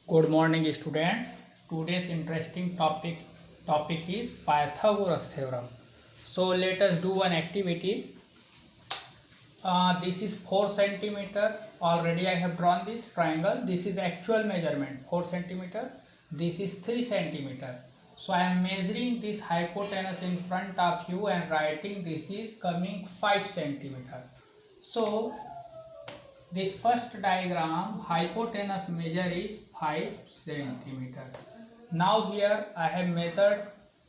Good morning, students. Today's interesting topic is Pythagoras theorem. So let us do one activity. This is 4 centimeter. Already I have drawn this triangle. This is actual measurement 4 centimeter. This is 3 centimeter. So I am measuring this hypotenuse in front of you and writing this is coming 5 centimeter. So this first diagram hypotenuse measure is 5 centimeter. Now here I have measured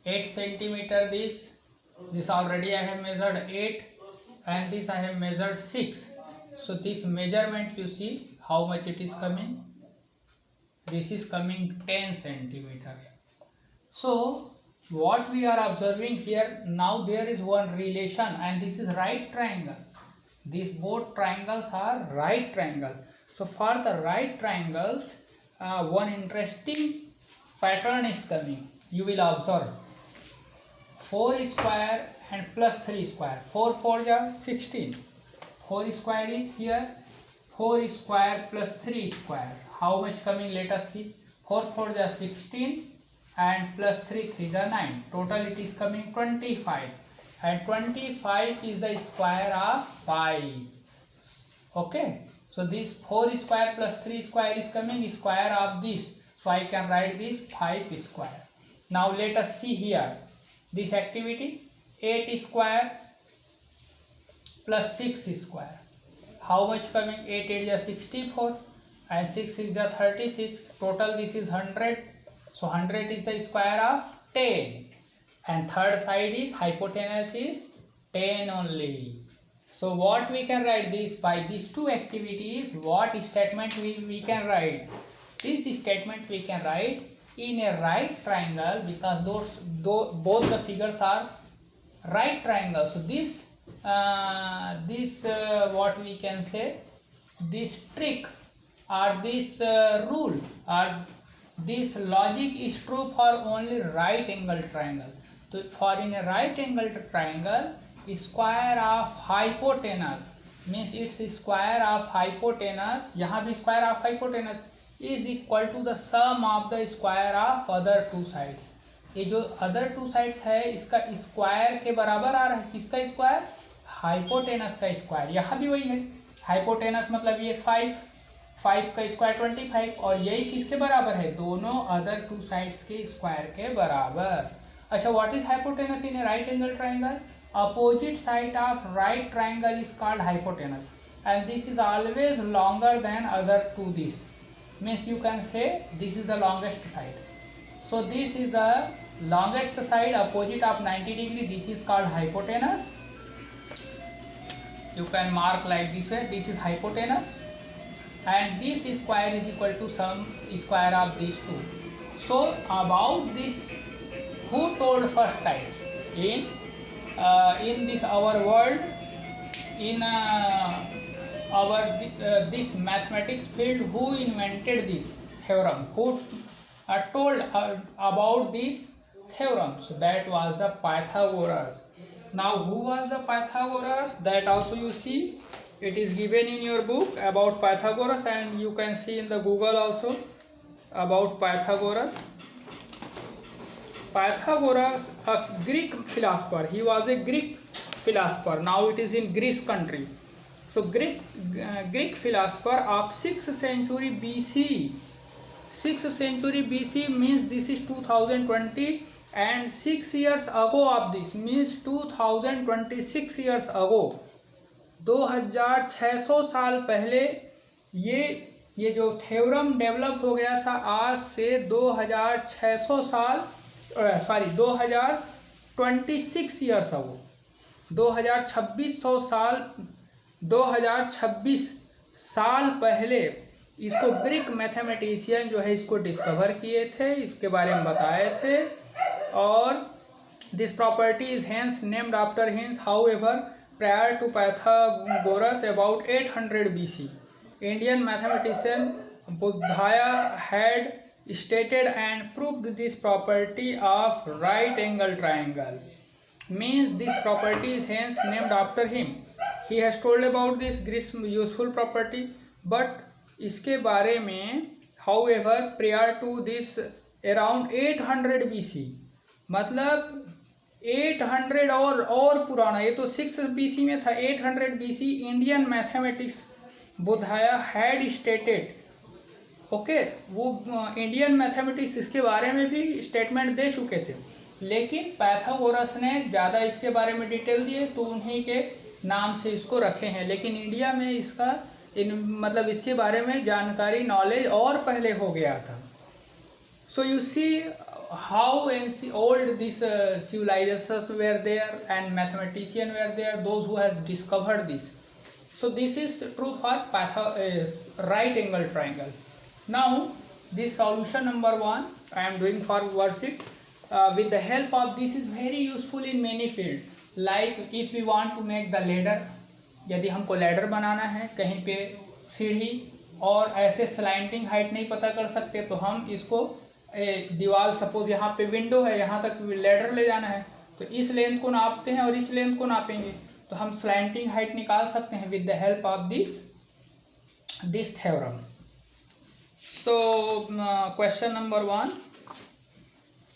8 centimeter. This already I have measured 8 and this I have measured 6. So this measurement, you see how much it is coming. This is coming 10 centimeter. So what we are observing here, now there is one relation, and this is right triangle. These both triangles are right triangle. So for the right triangles, one interesting pattern is coming. You will observe 4 square and plus 3 square. 4 4 are 16. 4 square is here. 4 square plus 3 square. How much coming? Let us see. 4 4 are 16 and plus 3 3 are 9. Total it is coming 25. And 25 is the square of 5. Okay. So this 4 square plus 3 square is coming square of this. So I can write this 5 square. Now let us see here. This activity 8 square plus 6 square. How much coming? 8 8 is 64 and 6 is 36. Total this is 100. So 100 is the square of 10. And third side is hypotenuse is 10 only. So what we can write this by these two activities, what statement we can write? This statement we can write in a right triangle, because both the figures are right triangles. So this what we can say, this trick or this rule or this logic is true for only right angle triangle. So for in a right angle triangle, square of hypotenuse means its square of hypotenuse, यहाँ भी square of hypotenuse is equal to the sum of the square of other two sides. ये जो other two sides है इसका square के बराबर आ रहा है. किसका square? hypotenuse का square. यहाँ भी वही है. hypotenuse मतलब ये 5 का स्क्वायर 25 और यही किसके बराबर है? दोनों अदर टू साइड्स के स्क्वायर के बराबर. अच्छा, what is hypotenuse in a right angle triangle? Opposite side of right triangle is called hypotenuse and this is always longer than other two. This means you can say this is the longest side. So this is the longest side opposite of 90 degree. This is called hypotenuse. You can mark like this way. This is hypotenuse and this square is equal to sum square of these two. So about this, who told first time in this our world, in our this mathematics field, who invented this theorem, who told about this theorem? So that was the Pythagoras. Now who was the Pythagoras? That also you see, it is given in your book about Pythagoras, and you can see in the Google also about Pythagoras. Pythagoras, a Greek philosopher. He was a Greek philosopher. Now it is in Greece country. So Greek philosopher of 6th century BC. 6th century BC means this is 2020, and 6 years ago of this means 2026 years ago. 2600 साल पहले ये जो theorem develop हो गया था. आज से 2600 साल 2026 ईयर्स अगो, 2026 साल पहले इसको ग्रीक मैथमेटिशियन जो है इसको डिस्कवर किए थे, इसके बारे में बताए थे. और this property is hence named after hints. However, prior to Pythagoras, about 800 BC, Indian mathematician Buddhaya had stated and proved this property of right angle triangle. Means this property is hence named after him. He has told about this useful property, but इसके बारे में However, prior to this around 800 BC, मतलब 800 और पुराना, ये तो 6 BC में था, 800 BC Indian mathematics Baudhayana had stated, okay, वो इंडियन मैथमेटिक्स इसके बारे में भी स्टेटमेंट दे चुके थे, लेकिन पाइथागोरस ने ज़्यादा इसके बारे में डिटेल दिए तो उन्हीं के नाम से इसको रखे हैं, लेकिन इंडिया में इसका मतलब इसके बारे में जानकारी नॉलेज और पहले हो गया था. So you see how old these civilizations were there and mathematicians were there, those who has discovered this. So this is true for right angle triangle. Now this solution number 1 I am doing for worksheet. With the help of this is very useful in many fields, like if we want to make the ladder, यदि हमको ladder बनाना है, कहीं पे सीढ़ी और ऐसे स्लाइंटिंग height नहीं पता कर सकते तो हम इसको दीवार, सपोज यहाँ पे विंडो है, यहाँ तक लैडर ले जाना है तो इस लेंथ को नापते हैं और इस लेंथ को नापेंगे तो हम स्लाइंटिंग हाइट निकाल सकते हैं with the help of this theorem. So question number 1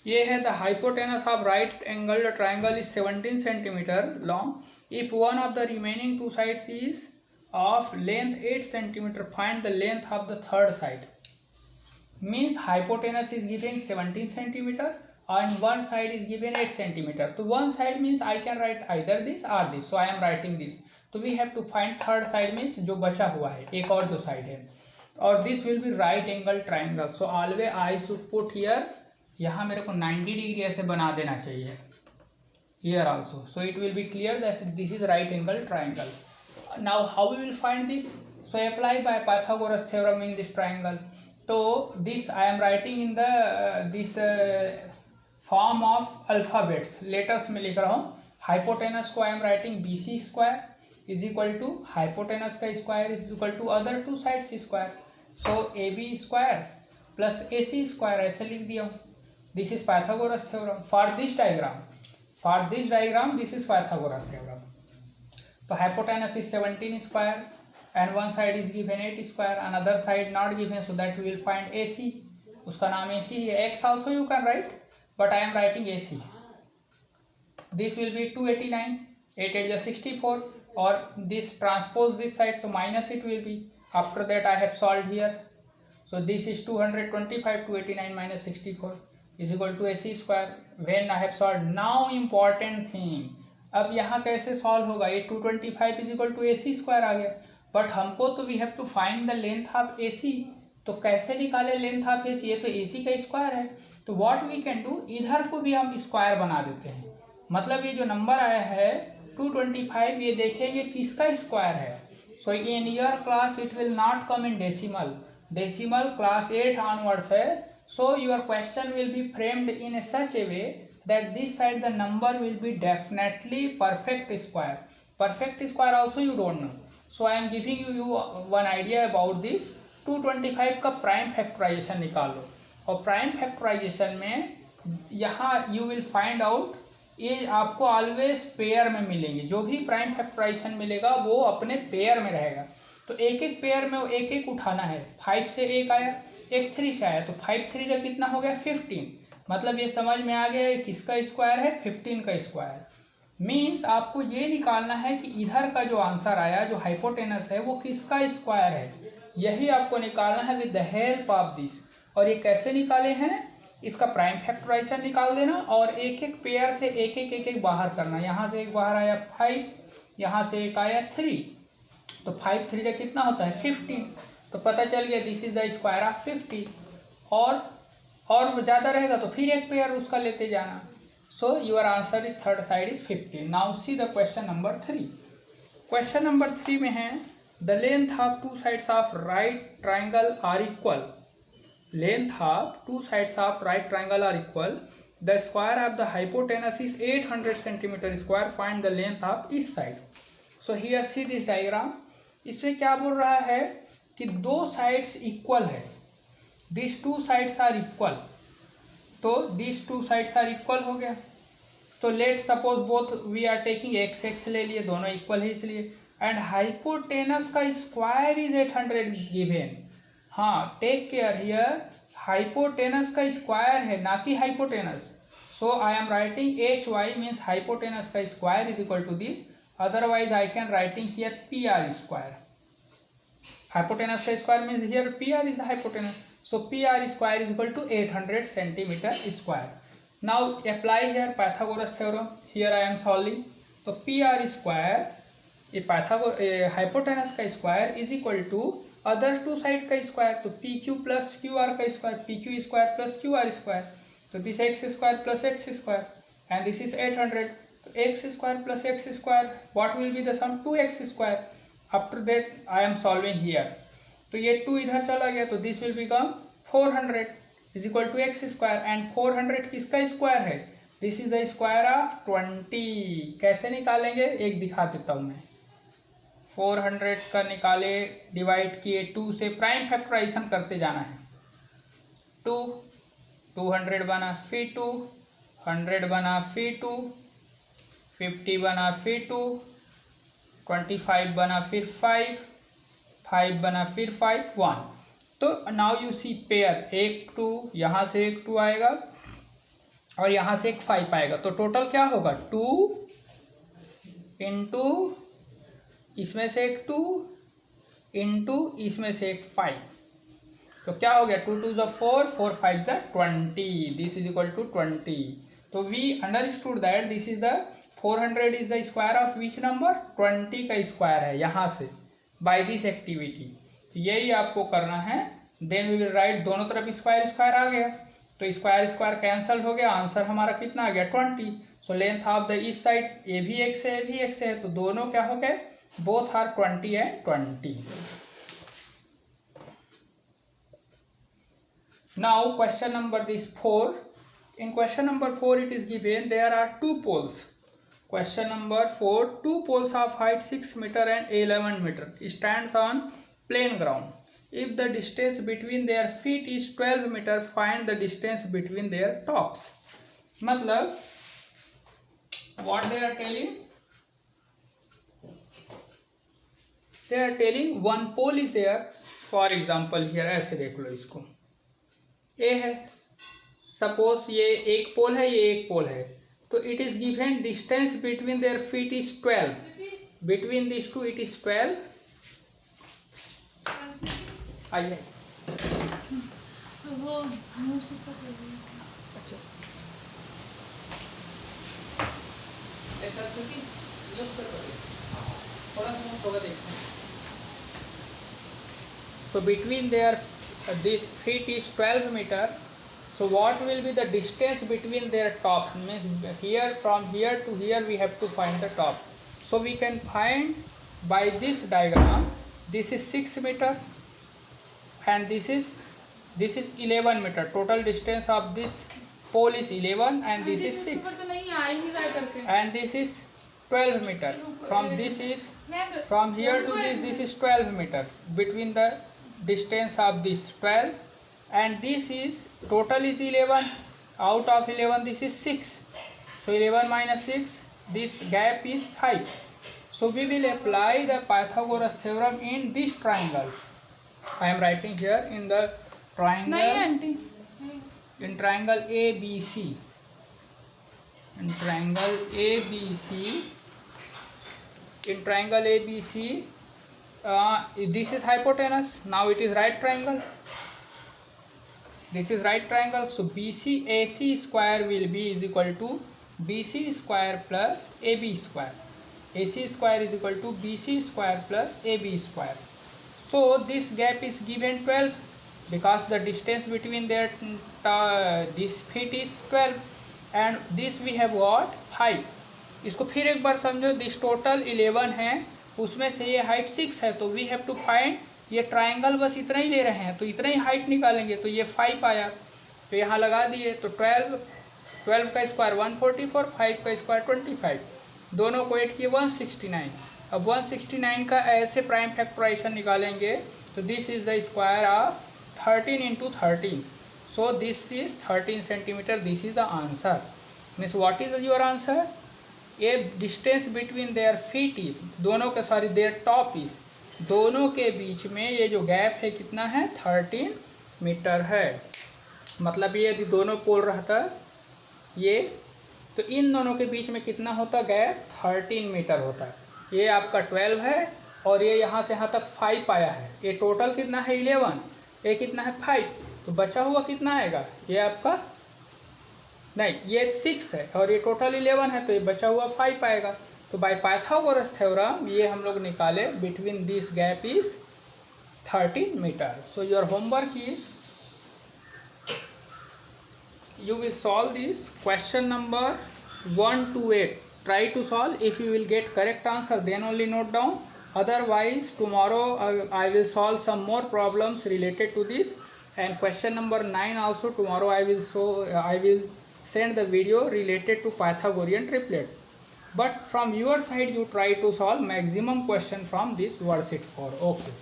ये है, the hypotenuse of right angle triangle is 17 centimetre long if one of the remaining two sides is of length 8 centimetre, find the length of the third side. Means hypotenuse is given 17 centimeter and one side is given 8 centimeter. So one side means I can write either this or this. So I am writing this. So we have to find third side means जो बचा हुआ है, एक और जो side है, और this will be right angle triangle. So always I should put here, यहाँ मेरे को 90 डिग्री ऐसे बना देना चाहिए here also. So it will be clear that this is right angle triangle. Now how we will find this? So apply by Pythagoras theorem in this triangle. तो this I am writing in the this form of alphabets, letters में लिख रहा हूँ. Hypotenuse को I am writing B C square is equal to hypotenuse का square is equal to other two sides square. So A B square plus A C square ऐसे लिख दिया हूँ. This is Pythagoras theorem for this diagram this is Pythagoras theorem. तो hypotenuse is 17 square and one side is given 8 square, another side not given, so that we will find AC. उसका नाम AC है. X also you can write, but I am writing AC. This will be 289, 8 8 is 64, or this transpose this side, so minus it will be. After that I have solved here, so this is 225, 289 minus 64 is equal to AC square. When I have solved, now important thing, अब यहाँ कैसे solve होगा, ये 225 is equal to AC square आ गया, but हमको तो we have to find the length of AC. तो कैसे निकाले लेंथ ऑफ AC, ये तो AC का स्क्वायर है. तो व्हाट वी कैन डू, इधर को भी हम स्क्वायर बना देते हैं, मतलब ये जो नंबर आया है 225, ये देखेंगे किसका स्क्वायर है. So in your class it will not come in decimal class 8 onwards है. So your question will be framed in a such a way that this side the number will be definitely perfect square. Perfect square also you don't know. So I am giving you one idea about this. 225 का prime factorisation निकाल लो, और prime factorisation में यहाँ you will find out, ये आपको always pair में मिलेंगे. जो भी प्राइम फैक्टराइजेशन मिलेगा वो अपने पेयर में रहेगा. तो एक एक पेयर में एक एक उठाना है. 5 से एक आया, एक 3 से आया, तो 5 3 का कितना हो गया 15. मतलब ये समझ में आ गया किसका स्क्वायर है, 15 का स्क्वायर. मीन्स आपको ये निकालना है कि इधर का जो आंसर आया, जो हाइपोटेनस है, वो किसका स्क्वायर है, यही आपको निकालना है with the help of this. और ये कैसे निकाले हैं, इसका प्राइम फैक्टराइजेशन निकाल देना और एक एक पेयर से एक एक बाहर करना. यहाँ से एक बाहर आया 5, यहाँ से एक आया 3, तो 5 3 का कितना होता है 15. तो पता चल गया this is the square of 50. और ज़्यादा रहेगा तो फिर एक पेयर उसका लेते जाना. So your answer is third side is 15. Now see the question number 3. Question number 3 में है, the length of two sides of right triangle are equal. Length of two sides of right triangle are equal. The square of the hypotenuse is 800 centimeter square. Find the length of each side. So here see this diagram. इसमें क्या बोल रहा है कि दो sides equal है. These two sides are equal. तो these two sides are equal हो गया. तो let suppose both we are taking X X ले लिए, दोनों इक्वल है इसलिए. एंड हाइपोटेनस का स्क्वायर इज 800 गिवन. हाँ, टेक केयर हियर, हाइपोटेनस का स्क्वायर है ना कि hypotenuse. So I am writing H Y means hypotenuse का square is equal to this. Otherwise I can writing here P R square. Hypotenuse का square means here PR is hypotenuse. So PR square is equal to 800 centimeter square. Now apply here Pythagoras theorem. Here I am solving. So PR square hypotenuse का square is equal to other two side का square. तो PQ plus QR का square, PQ square plus QR square. So this x square plus x square and this is 800. So x square plus x square, what will be the sum? 2x square. After that I am solving here. तो ये 2 इधर चला गया तो this will become 400 is equal to X square and 400 किसका square है? This is the square of 20. कैसे निकालेंगे एक दिखा देता हूँ मैं. 400 का निकाले, डिवाइड किए 2 से, प्राइम फैक्टराइजेशन करते जाना है. 2 200 बना फिर 2 100 बना फिर 2 50 बना फिर 2 25 बना फिर 5 5 बना फिर 5 1. तो नाउ यू सी पेयर, एक 2 यहाँ से एक 2 आएगा और यहाँ से एक 5 आएगा. तो टोटल क्या होगा? 2 इंटू इसमें से एक 2 इंटू इसमें से एक 5. तो क्या हो गया? 2 2 ज़ा 4 4 5 ज़ा 20. This is equal to 20. तो we understood that this is the 400 is the square of which number? 20 का स्क्वायर है यहाँ से बाय दिस एक्टिविटी. तो यही आपको करना है. देन वी विल राइट, दोनों तरफ स्क्वायर स्क्वायर आ गया तो स्क्वायर स्क्वायर कैंसल हो गया. आंसर हमारा कितना आ गया? 20. So length of the east side A भी एक्स है, ए भी एक्स है, तो दोनों क्या हो गए? Both are 20 and 20. Now question number this 4. In question number 4 it is given there are 2 poles. Question number 4, 2 poles of height 6 meter and 11 meter stands on plain ground. If the distance between their feet is 12 meter, find the distance between their tops. मतलब what they are telling? They are telling one pole is there. For example here ऐसे देख लो इसको, A है, suppose ये एक pole है, ये एक पोल है. तो it is given distance between their feet is 12. Between this two it is 12. आइए अच्छा So between their this feet is 12 meter. So what will be the distance between their tops? Means here, from here to here we have to find the top. So we can find by this diagram. This is 6 meter and this is 11 meter. Total distance of this pole is 11 and this is 6 and this is 12 meter. From here to this is 12 meter. Between the distance of this 12 and this is total is 11. Out of 11 this is 6. So 11 minus 6, this gap is 5. So we will apply the Pythagoras theorem in this triangle. I am writing here in the triangle. In triangle ABC. In triangle ABC. In triangle ABC, this is hypotenuse. Now it is right triangle. This is right triangle. So BC AC square will be is equal to BC square plus AB square. AC square is equal to BC square plus AB square. So this gap is given 12 because the distance between their this feet is 12 and this we have got 5. इसको फिर एक बार समझो. This total 11 है, उसमें से ये height 6 है. तो वी हैव टू फाइंड, ये ट्राइंगल बस इतना ही ले रहे हैं तो इतना ही हाइट निकालेंगे. तो ये 5 आया तो यहाँ लगा दिए. तो 12 का स्क्वायर 144, 5 का स्क्वायर 25. दोनों को ऐड किए 169. अब 169 का ऐसे प्राइम फैक्टराइजेशन निकालेंगे तो this is the square of 13 into 13. So this is 13 centimetre. This is the answer. Means what is your answer? A distance between their feet is, दोनों के सॉरी देयर टॉप इज, दोनों के बीच में ये जो gap है कितना है 13 मीटर है। मतलब ये यदि दोनों पोल रहता ये, तो इन दोनों के बीच में कितना होता गैप 13 मीटर होता है। ये आपका 12 है और ये यहाँ से यहाँ तक 5 आया है। ये टोटल कितना है 11, ये कितना है 5, तो बचा हुआ कितना आएगा ये आपका, नहीं ये 6 है और ये टोटल 11 है, तो ये बचा हुआ 5 आएगा। तो बाय पाइथागोरस थ्योरम ये हम लोग निकाले between this gap is 13 metre. So your homework is you will solve this question number 1 to 8. Try to solve. If you will get correct answer then only note down, otherwise tomorrow I will solve some more problems related to this, and question number 9 also tomorrow I will send the video related to Pythagorean triplet. But from your side you try to solve maximum question from this worksheet 4. Okay.